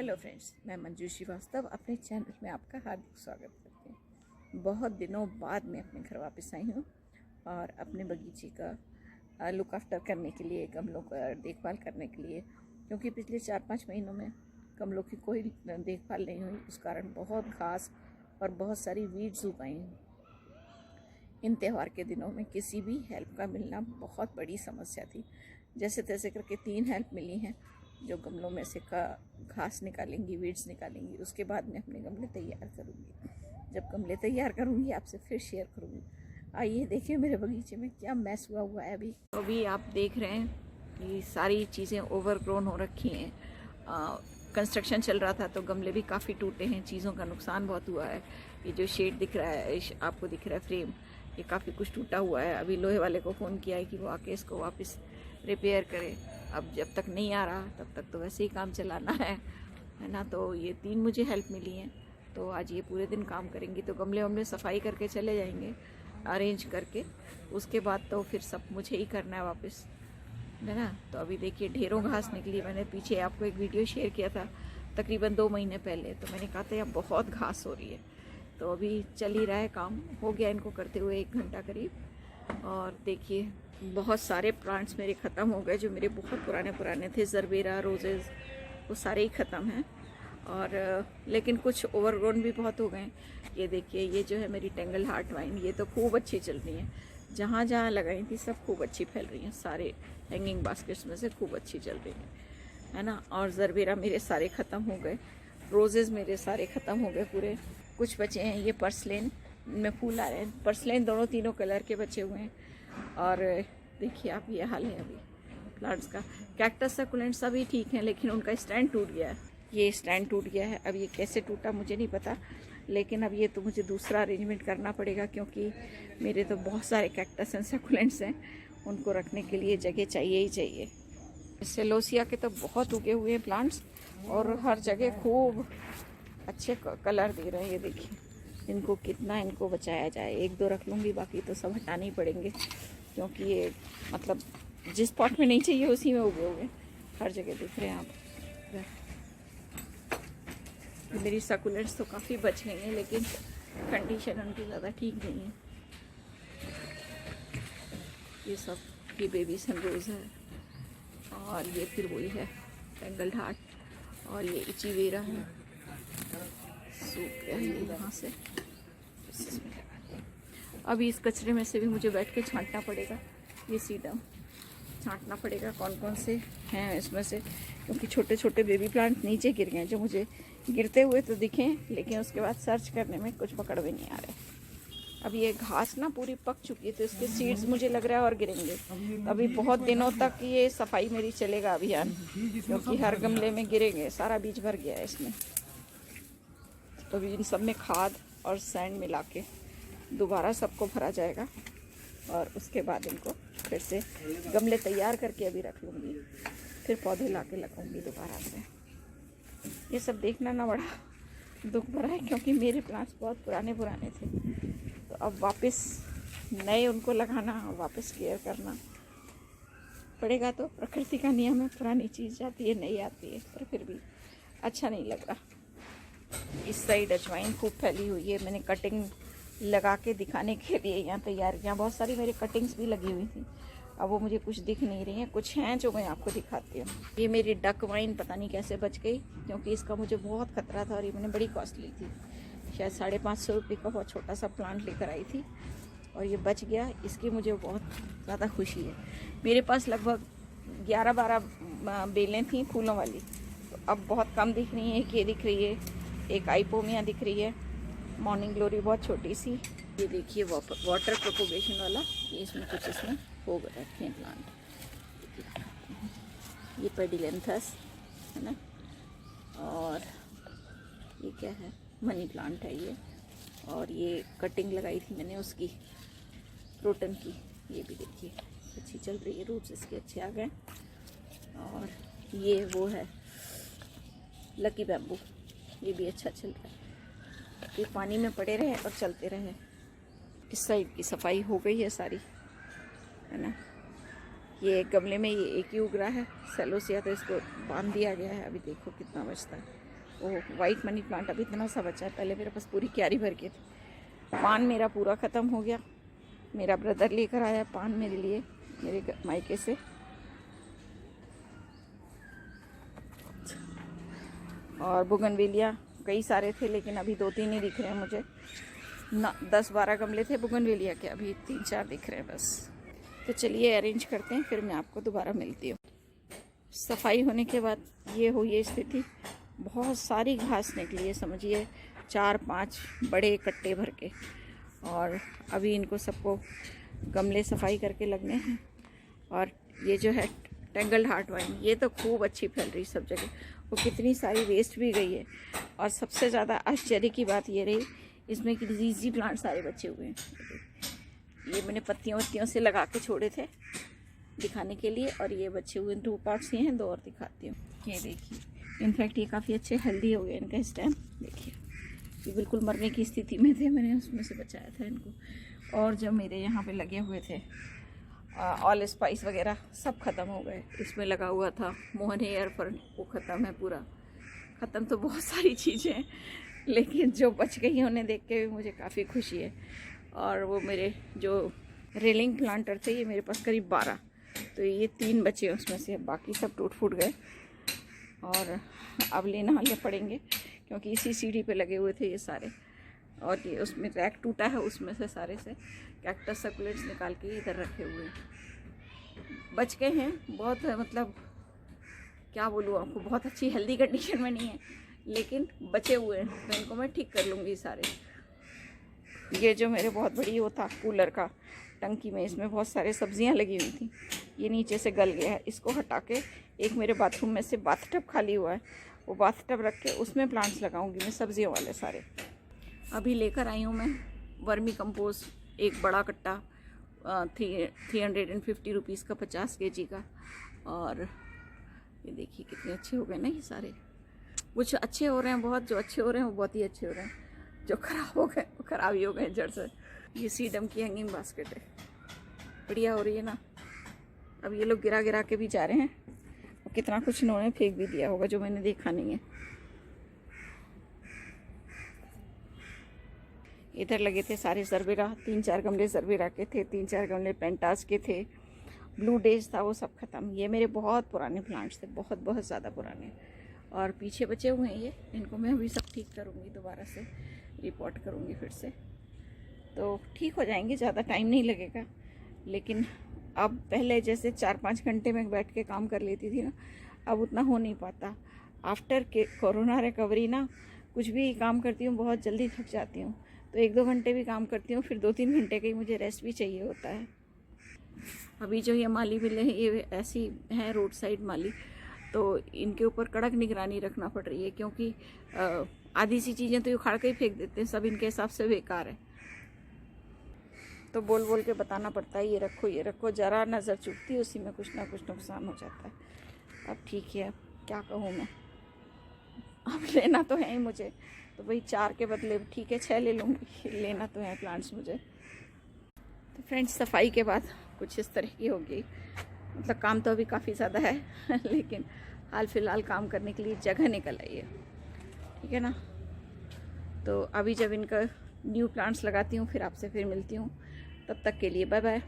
Hello friends, मैं मंजू श्रीवास्तव अपने channel में आपका हार्दिक स्वागत करती हूँ। बहुत दिनों बाद मैं अपने घर वापस आई हूँ और अपने बगीचे का लुक आफ्टर करने के लिए, गमलों का देखभाल करने के लिए, क्योंकि पिछले 4-5 महीनों में गमलों की कोई देखभाल नहीं हुई। उस कारण बहुत घास और बहुत सारी वीड्स उग आई हैं। इन त्यौहार के दिनों में किसी भी हेल्प का मिलना बहुत बड़ी समस्या थी। जैसे तैसे करके 3 हेल्प मिली हैं, जो गमलों में से घास निकालेंगी, वीड्स निकालेंगी। उसके बाद मैं अपने गमले तैयार करूँगी। जब गमले तैयार करूँगी आपसे फिर शेयर करूँगी। आइए देखिए मेरे बगीचे में क्या मैस हुआ है। अभी आप देख रहे हैं ये सारी चीज़ें ओवरग्रोन हो रखी हैं। कंस्ट्रक्शन चल रहा था तो गमले भी काफ़ी टूटे हैं, चीज़ों का नुकसान बहुत हुआ है। ये जो शेड दिख रहा है, आपको दिख रहा है फ्रेम, ये काफ़ी कुछ टूटा हुआ है। अभी लोहे वाले को फ़ोन किया है कि वो आके इसको वापस रिपेयर करे। अब जब तक नहीं आ रहा तब तक तो वैसे ही काम चलाना है ना। तो ये 3 मुझे हेल्प मिली हैं, तो आज ये पूरे दिन काम करेंगी। तो गमले वमले सफाई करके चले जाएंगे अरेंज करके। उसके बाद तो फिर सब मुझे ही करना है वापस, है ना। तो अभी देखिए ढेरों घास निकली। मैंने पीछे आपको एक वीडियो शेयर किया था तकरीबन 2 महीने पहले, तो मैंने कहा था यहाँ बहुत घास हो रही है। तो अभी चल ही रहा है काम, हो गया इनको करते हुए 1 घंटा करीब। और देखिए बहुत सारे प्लांट्स मेरे ख़त्म हो गए, जो मेरे बहुत पुराने थे। ज़रबेरा, रोजेज़, वो सारे ही ख़त्म हैं। और लेकिन कुछ ओवरग्रोन भी बहुत हो गए। ये देखिए, ये जो है मेरी टेंगल हार्ट वाइन, ये तो खूब अच्छी चल रही है। जहाँ जहाँ लगाई थी सब खूब अच्छी फैल रही हैं। सारे हैंगिंग बास्केट्स में से खूब अच्छी चल रही है ना। और ज़रबेरा मेरे सारे ख़त्म हो गए, रोजेज़ मेरे सारे ख़त्म हो गए पूरे। कुछ बचे हैं, ये पर्सलेन में फूल आ रहे हैं। पर्सलेन दोनों तीनों कलर के बचे हुए हैं। और देखिए आप, ये हाल है अभी प्लांट्स का। कैक्टस सकुलेंट सभी ठीक हैं, लेकिन उनका स्टैंड टूट गया है। ये स्टैंड टूट गया है। अब ये कैसे टूटा मुझे नहीं पता, लेकिन अब ये तो मुझे दूसरा अरेंजमेंट करना पड़ेगा, क्योंकि मेरे तो बहुत सारे कैक्टस एंड सकुलेंट्स हैं। उनको रखने के लिए जगह चाहिए ही चाहिए। सेलोसिया के तो बहुत उगे हुए हैं प्लांट्स, और हर जगह खूब अच्छे कलर दे रहे हैं। ये देखिए, इनको कितना इनको बचाया जाए। 1-2 रख लूँगी, बाकी तो सब हटाने ही पड़ेंगे, क्योंकि ये मतलब जिस पॉट में नहीं चाहिए उसी में उगे हुए हर जगह दिख रहे हैं आप। मेरी सकुलेंट्स तो काफ़ी बच गई हैं, लेकिन कंडीशन उनकी ज़्यादा ठीक नहीं है। ये सब ये बेबी सनरोज है, और ये फिर वही है टेंगल हार्ट, और ये इचीवेरा है। सूख गया है यहाँ से। अभी इस कचरे में से भी मुझे बैठ के छांटना पड़ेगा। ये सीडम छांटना पड़ेगा कौन कौन से हैं इसमें से, क्योंकि छोटे छोटे बेबी प्लांट नीचे गिर गए, जो मुझे गिरते हुए तो दिखे, लेकिन उसके बाद सर्च करने में कुछ पकड़ में नहीं आ रहे। अब ये घास ना पूरी पक चुकी है, तो इसके सीड्स मुझे लग रहा है और गिरेंगे। अभी बहुत दिनों तक ये सफाई मेरी चलेगा अभियान, क्योंकि हर गमले में गिरेंगे। सारा बीज भर गया है इसमें। तो अभी इन सब में खाद और सैंड मिला के दोबारा सबको भरा जाएगा, और उसके बाद इनको फिर से गमले तैयार करके अभी रख लूँगी, फिर पौधे ला के लगाऊँगी दोबारा से। ये सब देखना ना बड़ा दुख भरा है, क्योंकि मेरे प्लांट्स बहुत पुराने थे। तो अब वापस नए उनको लगाना, वापस केयर करना पड़ेगा। तो प्रकृति का नियम है, पुरानी चीज़ जाती है, नई आती है, पर फिर भी अच्छा नहीं लग रहा। इस साइड अजवाइन खूब फैली हुई है। मैंने कटिंग लगा के दिखाने के लिए यहाँ तैयार किया। बहुत सारी मेरी कटिंग्स भी लगी हुई थी, अब वो मुझे कुछ दिख नहीं रही हैं। कुछ हैं जो मैं आपको दिखाती हूँ। ये मेरी डक वाइन पता नहीं कैसे बच गई, क्योंकि इसका मुझे बहुत खतरा था, और ये मैंने बड़ी कॉस्टली थी, शायद 550 रुपये का बहुत छोटा सा प्लांट लेकर आई थी, और ये बच गया। इसकी मुझे बहुत ज़्यादा खुशी है। मेरे पास लगभग 11-12 बेलें थी फूलों वाली, तो अब बहुत कम दिख रही हैं। एक ये दिख रही है, एक आइपोमिया दिख रही है, मॉर्निंग ग्लोरी बहुत छोटी सी। ये देखिए वाटर प्रोपोगेशन वाला, ये इसमें कुछ इसमें हो रखे हैं प्लांट। ये पेडिलेंथस है ना, और ये क्या है, मनी प्लांट है ये। और ये कटिंग लगाई थी मैंने उसकी, क्रोटन की। ये भी देखिए अच्छी चल रही है, रूट्स इसके अच्छे आ गए। और ये वो है लकी बैम्बू, ये भी अच्छा चल रहा है। ये पानी में पड़े रहे और चलते रहे। इस साइड की सफाई हो गई है सारी, है ना। ये एक गमले में ये एक ही उग रहा है सेलोसिया, तो इसको बांध दिया गया है। अभी देखो कितना बचता है। ओह, वाइट मनी प्लांट अभी इतना सा बचा है, पहले मेरे पास पूरी क्यारी भर के थी। पान मेरा पूरा ख़त्म हो गया, मेरा ब्रदर लेकर आया पान मेरे लिए मेरे मायके से। और बुगनवेलिया कई सारे थे, लेकिन अभी 2-3 ही दिख रहे हैं मुझे ना। 10-12 गमले थे बुगनवेलिया के, अभी 3-4 दिख रहे हैं बस। तो चलिए अरेंज करते हैं, फिर मैं आपको दोबारा मिलती हूँ। सफाई होने के बाद ये हुई है स्थिति, बहुत सारी घास निकली है, समझिए 4-5 बड़े कट्टे भर के। और अभी इनको सबको गमले सफाई करके लगने हैं। और ये जो है टेंगल्ड हार्ट वाइन, ये तो खूब अच्छी फैल रही सब जगह, वो कितनी सारी वेस्ट भी गई है। और सबसे ज़्यादा आश्चर्य की बात ये रही, इसमें कि डिजीजी प्लांट सारे बचे हुए हैं। ये मैंने पत्तियों से लगा के छोड़े थे दिखाने के लिए, और ये बचे हुए 2 पार्ट्स ये हैं, 2 और दिखाती हूँ। ये देखिए, इनफैक्ट ये काफ़ी अच्छे हेल्दी हो गए, इनका स्टेम देखिए, ये बिल्कुल मरने की स्थिति में थे, मैंने उसमें से बचाया था इनको। और जो मेरे यहाँ पे लगे हुए थे ऑल स्पाइस वगैरह, सब ख़त्म हो गए। इसमें लगा हुआ था मोहन हेयर फॉर, वो ख़त्म है पूरा। ख़त्म तो बहुत सारी चीज़ें हैं, लेकिन जो बच गई हैं उन्हें देख के भी मुझे काफ़ी खुशी है। और वो मेरे जो रेलिंग प्लांटर थे, ये मेरे पास करीब 12, तो ये 3 बचे उसमें से, बाकी सब टूट फूट गए। और अब लेना पड़ेंगे, क्योंकि इसी सीढ़ी पे लगे हुए थे ये सारे। और ये उसमें रैक टूटा है, उसमें से सारे से कैक्टस सकुलेंट्स निकाल के इधर रखे हुए हैं। बच गए हैं बहुत, मतलब क्या बोलूँ आपको, बहुत अच्छी हेल्दी कंडीशन में नहीं है, लेकिन बचे हुए हैं, तो इनको मैं ठीक कर लूँगी सारे। ये जो मेरे बहुत बड़ी वो था कूलर का टंकी में, इसमें बहुत सारे सब्जियां लगी हुई थी, ये नीचे से गल गया है। इसको हटा के एक मेरे बाथरूम में से बाथटब खाली हुआ है, वो बाथटब रख के उसमें प्लांट्स लगाऊंगी मैं, सब्जियों वाले सारे। अभी लेकर आई हूँ मैं वर्मी कंपोस्ट, एक बड़ा कट्टा 350 रुपीज़ का, 50 kg का। और ये देखिए कितने अच्छे हो गए ना ये सारे। कुछ अच्छे हो रहे हैं बहुत, जो अच्छे हो रहे हैं वो बहुत ही अच्छे हो रहे हैं, जो ख़राब हो गए वो ख़राब ही हो गए जड़ से। ये सीडम की हैंगिंग बास्केट है, बढ़िया हो रही है ना। अब ये लोग गिरा गिरा के भी जा रहे हैं, और कितना कुछ इन्होंने फेंक भी दिया होगा जो मैंने देखा नहीं है। इधर लगे थे सारे जरबेरा, 3-4 गमले जरबेरा के थे, 3-4 गमले पेंटास के थे, ब्लू डेज था, वो सब ख़त्म। ये मेरे बहुत पुराने प्लांट्स थे, बहुत बहुत ज़्यादा पुराने। और पीछे बचे हुए हैं ये, इनको मैं अभी सब ठीक करूँगी, दोबारा से रिपोर्ट करूँगी फिर से, तो ठीक हो जाएंगे, ज़्यादा टाइम नहीं लगेगा। लेकिन अब पहले जैसे 4-5 घंटे में बैठ के काम कर लेती थी ना, अब उतना हो नहीं पाता। आफ्टर के कोरोना रिकवरी ना, कुछ भी काम करती हूँ बहुत जल्दी थक जाती हूँ, तो 1-2 घंटे भी काम करती हूँ, फिर 2-3 घंटे का ही मुझे रेस्ट भी चाहिए होता है। अभी जो ये माली मिले हैं, ये ऐसी हैं रोड साइड माली, तो इनके ऊपर कड़क निगरानी रखना पड़ रही है, क्योंकि आधी सी चीज़ें तो उखाड़ के ही फेंक देते हैं, सब इनके हिसाब से बेकार है। तो बोल बोल के बताना पड़ता है, ये रखो, ज़रा नज़र चुकती है उसी में कुछ ना कुछ नुकसान हो जाता है। अब ठीक है, अब क्या कहूँ मैं, अब लेना तो है ही मुझे, तो वही 4 के बदले ठीक है 6 ले लूँगी, लेना तो है प्लांट्स मुझे। तो फ्रेंड्स, सफाई के बाद कुछ इस तरह की होगी, मतलब काम तो अभी काफ़ी ज़्यादा है लेकिन हाल फिलहाल काम करने के लिए जगह निकल आई है, ठीक है ना। तो अभी जब इनका न्यू प्लांट्स लगाती हूँ, फिर आपसे फिर मिलती हूँ, तब तक के लिए बाय बाय।